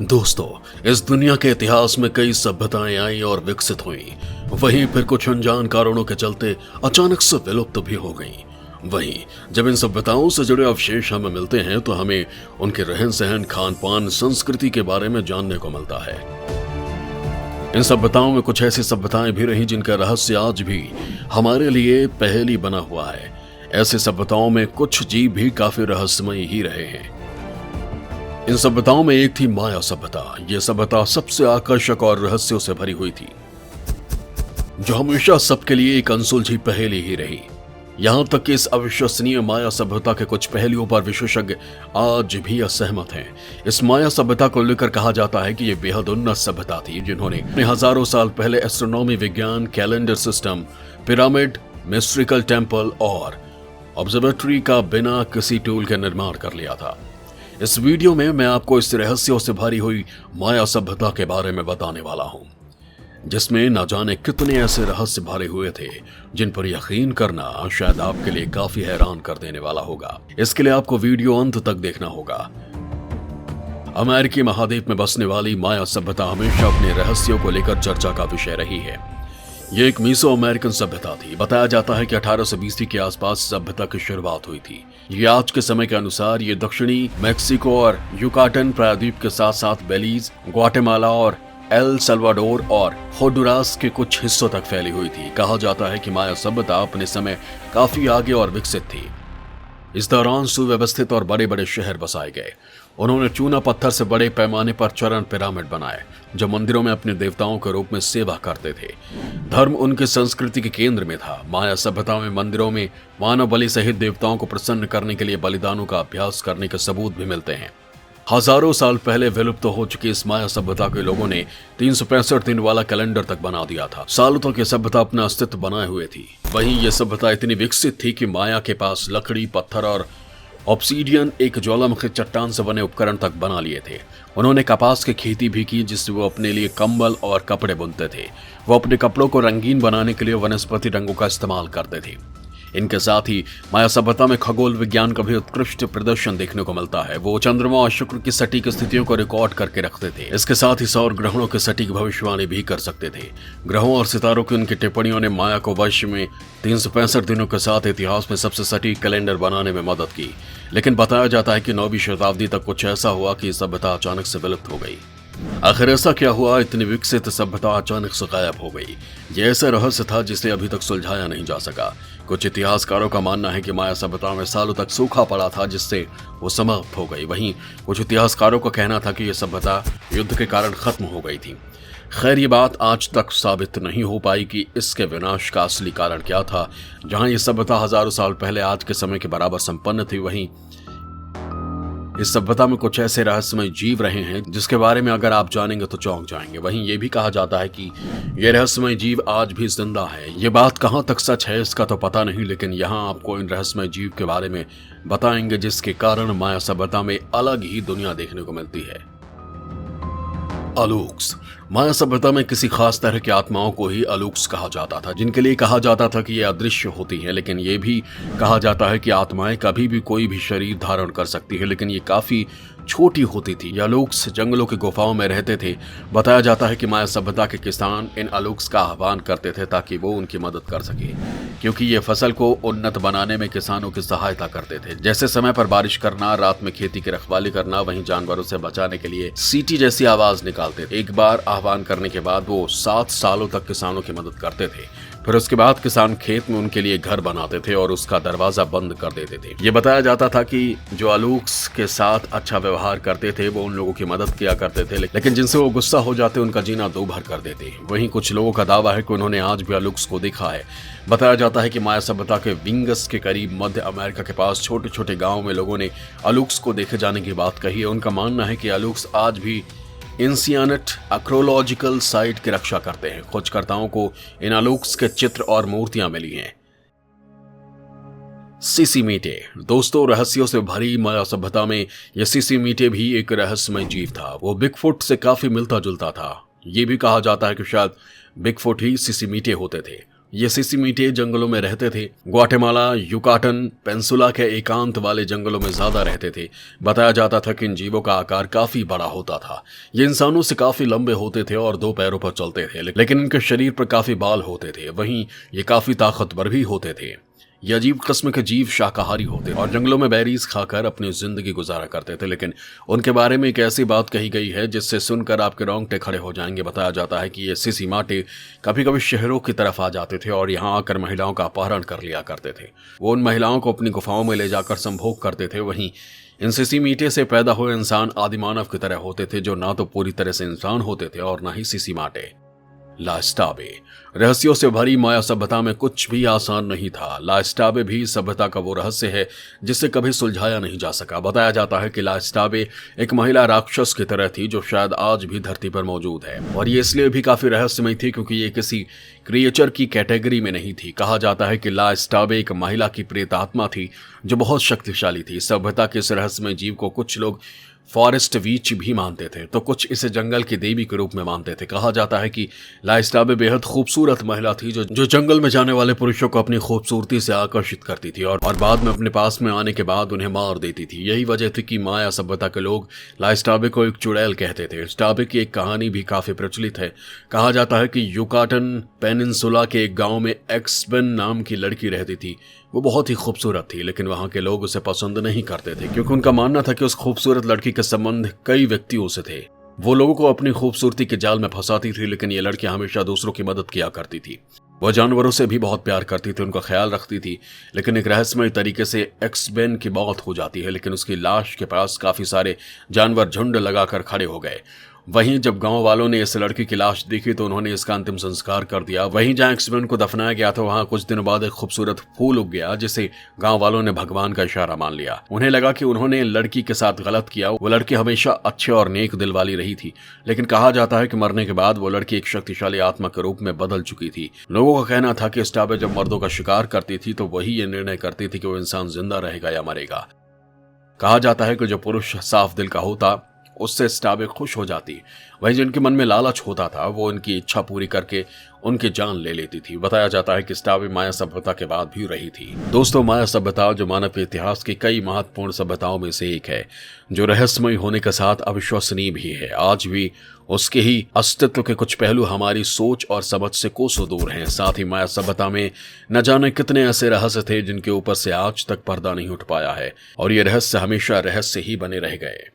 दोस्तों, इस दुनिया के इतिहास में कई सभ्यताएं आई और विकसित हुई। वहीं फिर कुछ अनजान कारणों के चलते अचानक से विलुप्त भी हो गईं। वहीं जब इन सभ्यताओं से जुड़े अवशेष हमें मिलते हैं तो हमें उनके रहन सहन, खान पान, संस्कृति के बारे में जानने को मिलता है। इन सभ्यताओं में कुछ ऐसी सभ्यताएं भी रही जिनका रहस्य आज भी हमारे लिए पहेली बना हुआ है। ऐसी सभ्यताओं में कुछ जीव भी काफी रहस्यमय ही रहे हैं। इन सभ्यताओं में एक थी माया सभ्यता। यह सभ्यता सबसे आकर्षक और रहस्यों से भरी हुई थी, जो हमेशा सबके लिए एक अनसुलझी पहेली ही रही। यहां तक कि इस अविश्वसनीय माया सभ्यता के कुछ पहलुओं पर विशेषज्ञ आज भी असहमत हैं। इस माया सभ्यता को लेकर कहा जाता है कि यह बेहद उन्नत सभ्यता थी, जिन्होंने हजारों साल पहले एस्ट्रोनॉमी विज्ञान, कैलेंडर सिस्टम, पिरामिड, मिस्ट्रिकल टेम्पल और ऑब्जर्वेटरी का बिना किसी टूल के निर्माण कर लिया था। इस वीडियो में मैं आपको इस रहस्यों से भरी हुई माया सभ्यता के बारे में बताने वाला हूं, जिसमें न जाने कितने ऐसे रहस्य भरे हुए थे जिन पर यकीन करना शायद आपके लिए काफी हैरान कर देने वाला होगा। इसके लिए आपको वीडियो अंत तक देखना होगा। अमेरिकी महाद्वीप में बसने वाली माया सभ्यता हमेशा अपने रहस्यों को लेकर चर्चा का विषय रही है। ये एक मीसो अमेरिकन सभ्यता थी। बताया जाता है कि 1820 के आसपास सभ्यता की शुरुआत हुई थी। ये आज के समय के अनुसार ये दक्षिणी मैक्सिको और युकाटन प्रायद्वीप के साथ साथ बेलीज, ग्वाटेमाला और एल सल्वाडोर और होंडुरास के कुछ हिस्सों तक फैली हुई थी। कहा जाता है कि माया सभ्यता अपने समय काफी आगे और विकसित थी। इस दौरान सुव्यवस्थित और बड़े बड़े शहर बसाए गए। उन्होंने चूना पत्थर से बड़े पैमाने पर चरण पिरामिड बनाए, जो मंदिरों में अपने देवताओं के रूप में सेवा करते थे। धर्म उनकी संस्कृति के केंद्र में था। माया सभ्यता में मंदिरों में मानव बलि सहित देवताओं को प्रसन्न करने के लिए बलिदानों का अभ्यास करने के सबूत भी मिलते हैं। हजारों साल पहले विलुप्त हो चुकी इस माया सभ्यता के लोगों ने 365 दिन वाला कैलेंडर तक बना दिया था। सालों तक ये सभ्यता अपना अस्तित्व बनाए हुए थी। वहीं यह सभ्यता इतनी विकसित थी कि माया के पास लकड़ी, पत्थर और ऑब्सीडियन, एक ज्वालामुखी चट्टान से बने उपकरण तक बना लिए थे। उन्होंने कपास की खेती भी की, जिससे वो अपने लिए कंबल और कपड़े बुनते थे। वो अपने कपड़ों को रंगीन बनाने के लिए वनस्पति रंगों का इस्तेमाल करते थे। इनके साथ ही माया सभ्यता में खगोल विज्ञान का भी उत्कृष्ट प्रदर्शन देखने को मिलता है। वो चंद्रमा और शुक्र की सटीक स्थितियों को रिकॉर्ड करके रखते थे। इसके साथ ही सौर ग्रहणों की सटीक भविष्यवाणी भी कर सकते थे। ग्रहों और सितारों की उनकी टिप्पणियों ने माया को वर्ष में 365 दिनों के साथ इतिहास में सबसे सटीक कैलेंडर बनाने में मदद की। लेकिन बताया जाता है कि 9वीं शताब्दी तक कुछ ऐसा हुआ कि सभ्यता अचानक से विलुप्त हो गई। आखिर ऐसा क्या हुआ? इतनी विकसित सभ्यता अचानक से गायब हो गई। यह ऐसा रहस्य था जिसे अभी तक सुलझाया नहीं जा सका। कुछ इतिहासकारों का मानना है कि माया सभ्यता में सालों तक सूखा पड़ा था, जिससे वो समाप्त हो गई। वहीं कुछ इतिहासकारों का कहना था कि यह सभ्यता युद्ध के कारण खत्म हो गई थी। खैर, ये बात आज तक साबित नहीं हो पाई कि इसके विनाश का असली कारण क्या था। जहां यह सभ्यता हजारों साल पहले आज के समय के बराबर संपन्न थी, वहीं इस सभ्यता में कुछ ऐसे रहस्यमय जीव रहे हैं जिसके बारे में अगर आप जानेंगे तो चौंक जाएंगे। वहीं ये भी कहा जाता है कि ये रहस्यमय जीव आज भी जिंदा है। ये बात कहां तक सच है इसका तो पता नहीं, लेकिन यहाँ आपको इन रहस्यमय जीव के बारे में बताएंगे जिसके कारण माया सभ्यता में अलग ही दुनिया देखने को मिलती है। अलूक्स। माया सभ्यता में किसी खास तरह की आत्माओं को ही अलूक्स कहा जाता था, जिनके लिए कहा जाता था कि ये अदृश्य होती हैं। लेकिन ये भी कहा जाता है कि आत्माएं कभी भी कोई भी शरीर धारण कर सकती है, लेकिन ये काफी छोटी होती थी। ये अलूक्स जंगलों की गुफाओं में रहते थे। बताया जाता है कि माया सभ्यता के किसान इन अलूक्स का आह्वान करते थे ताकि वो उनकी मदद कर सके, क्योंकि ये फसल को उन्नत बनाने में किसानों की सहायता करते थे। जैसे समय पर बारिश करना, रात में खेती की रखवाली करना, वहीं जानवरों से बचाने के लिए सीटी जैसी आवाज निकालते थे। एक बार आह्वान करने के बाद वो 7 सालों तक किसानों की मदद करते थे। फिर उसके बाद किसान खेत में उनके लिए घर बनाते थे और उसका दरवाजा बंद कर देते थे। ये बताया जाता था कि जो अलूक्स के साथ अच्छा व्यवहार करते थे वो उन लोगों की मदद किया करते थे, लेकिन जिनसे वो गुस्सा हो जाते उनका जीना दूभर कर देते। वहीं कुछ लोगों का दावा है कि उन्होंने आज भी अलूक्स को देखा है। बताया जाता है कि माया सभ्यता के विंगस के करीब मध्य अमेरिका के पास छोटे छोटे गाँव में लोगों ने अलूक्स को देखे जाने की बात कही है। उनका मानना है कि अलूक्स आज भी इंसियानट आर्कियोलॉजिकल साइट की रक्षा करते हैं। खोजकर्ताओं को इन अलूक्स के चित्र और मूर्तियां मिली हैं। सिसिमीटे। दोस्तों, रहस्यों से भरी माया सभ्यता में यह सिसिमीटे भी एक रहस्यमय जीव था। वो बिगफुट से काफी मिलता जुलता था। ये भी कहा जाता है कि शायद बिगफुट ही सिसिमीटे होते थे। ये सिसिमीटे जंगलों में रहते थे। ग्वाटेमाला, युकाटन पेंसुला के एकांत वाले जंगलों में ज्यादा रहते थे। बताया जाता था कि इन जीवों का आकार काफी बड़ा होता था। ये इंसानों से काफी लंबे होते थे और 2 पैरों पर चलते थे, लेकिन इनके शरीर पर काफी बाल होते थे। वहीं ये काफी ताकतवर भी होते थे। ये अजीब किस्म के जीव शाकाहारी होते और जंगलों में बेरीज खाकर अपनी जिंदगी गुजारा करते थे। लेकिन उनके बारे में एक ऐसी बात कही गई है जिससे सुनकर आपके रोंगटे खड़े हो जाएंगे। बताया जाता है कि ये सिसिमाटे कभी कभी शहरों की तरफ आ जाते थे और यहाँ आकर महिलाओं का अपहरण कर लिया करते थे। वो उन महिलाओं को अपनी गुफाओं में ले जाकर संभोग करते थे। वहीं इन सिसिमीटे से पैदा हुए इंसान आदिमानव की तरह होते थे, जो ना तो पूरी तरह से इंसान होते थे और ना ही सिसिमाटे। ला एस्टाबे। रहस्यों से भरी माया सभ्यता में कुछ भी आसान नहीं था। ला एस्टाबे भी सभ्यता का वो रहस्य है जिसे कभी सुलझाया नहीं जा सका। बताया जाता है कि ला एस्टाबे एक महिला राक्षस की तरह थी जो शायद आज भी धरती पर मौजूद है, और ये इसलिए भी काफी रहस्यमय थी क्योंकि ये किसी क्रिएचर की कैटेगरी में नहीं थी। कहा जाता है कि ला एस्टाबे एक महिला की प्रेतात्मा थी जो बहुत शक्तिशाली थी। सभ्यता के इस रहस्यमय जीव को कुछ लोग फॉरेस्ट वीच भी मानते थे तो कुछ इसे जंगल की देवी के रूप में मानते थे। कहा जाता है कि ला एस्टाबे बेहद खूबसूरत महिला थी जो जंगल में जाने वाले पुरुषों को अपनी खूबसूरती से आकर्षित करती थी और बाद में अपने पास में आने के बाद उन्हें मार देती थी। यही वजह थी कि माया सभ्यता के लोग ला एस्टाबे को एक चुड़ैल कहते थे। एस्टाबे की एक कहानी भी काफी प्रचलित है। कहा जाता है कि युकाटन पेनिनसुला के एक गाँव में एक्सबेन नाम की लड़की रहती थी। वो बहुत ही खूबसूरत थी, लेकिन वहां के लोग उसे पसंद नहीं करते थे क्योंकि उनका मानना था कि उस खूबसूरत लड़की के संबंध कई व्यक्तियों से थे। वो लोगों को अपनी खूबसूरती के जाल में फंसाती थी, लेकिन ये लड़की हमेशा दूसरों की मदद किया करती थी। वह जानवरों से भी बहुत प्यार करती थी, उनका ख्याल रखती थी। लेकिन एक रहस्यमय तरीके से एक्सबेन की मौत हो जाती है, लेकिन उसकी लाश के पास काफी सारे जानवर झुंड लगाकर खड़े हो गए। वहीं जब गांव वालों ने इस लड़की की लाश देखी तो उन्होंने इसका अंतिम संस्कार कर दिया। वहीं जहां एक्सबेन को दफनाया गया था वहां कुछ दिनों बाद एक खूबसूरत फूल उग गया, जिसे गांव वालों ने भगवान का इशारा मान लिया। उन्हें लगा कि उन्होंने लड़की के साथ गलत किया। वो लड़की हमेशा अच्छे और नेक दिल वाली रही थी, लेकिन कहा जाता है कि मरने के बाद वो लड़की एक शक्तिशाली आत्मा के रूप में बदल चुकी थी। लोगों का कहना था कि एस्टाबे जब मर्दों का शिकार करती थी तो वही ये निर्णय करती थी कि वो इंसान जिंदा रहेगा या मरेगा। कहा जाता है कि जो पुरुष साफ दिल का होता उससे एस्टाबे खुश हो जाती, वहीं जिनके मन में लालच होता था वो उनकी इच्छा पूरी करके उनकी जान ले लेती थी। बताया जाता है कि एस्टाबे माया सभ्यता के बाद भी रही थी। दोस्तों, माया सभ्यता जो मानव के इतिहास की कई महत्वपूर्ण सभ्यताओं में से एक है, जो रहस्यमय होने के साथ अविश्वसनीय भी है। आज भी उसके ही अस्तित्व के कुछ पहलू हमारी सोच और समझ से कोसों दूर हैं। साथ ही माया सभ्यता में न जाने कितने ऐसे रहस्य थे जिनके ऊपर से आज तक पर्दा नहीं उठ पाया है, और ये रहस्य हमेशा रहस्य ही बने रह गए।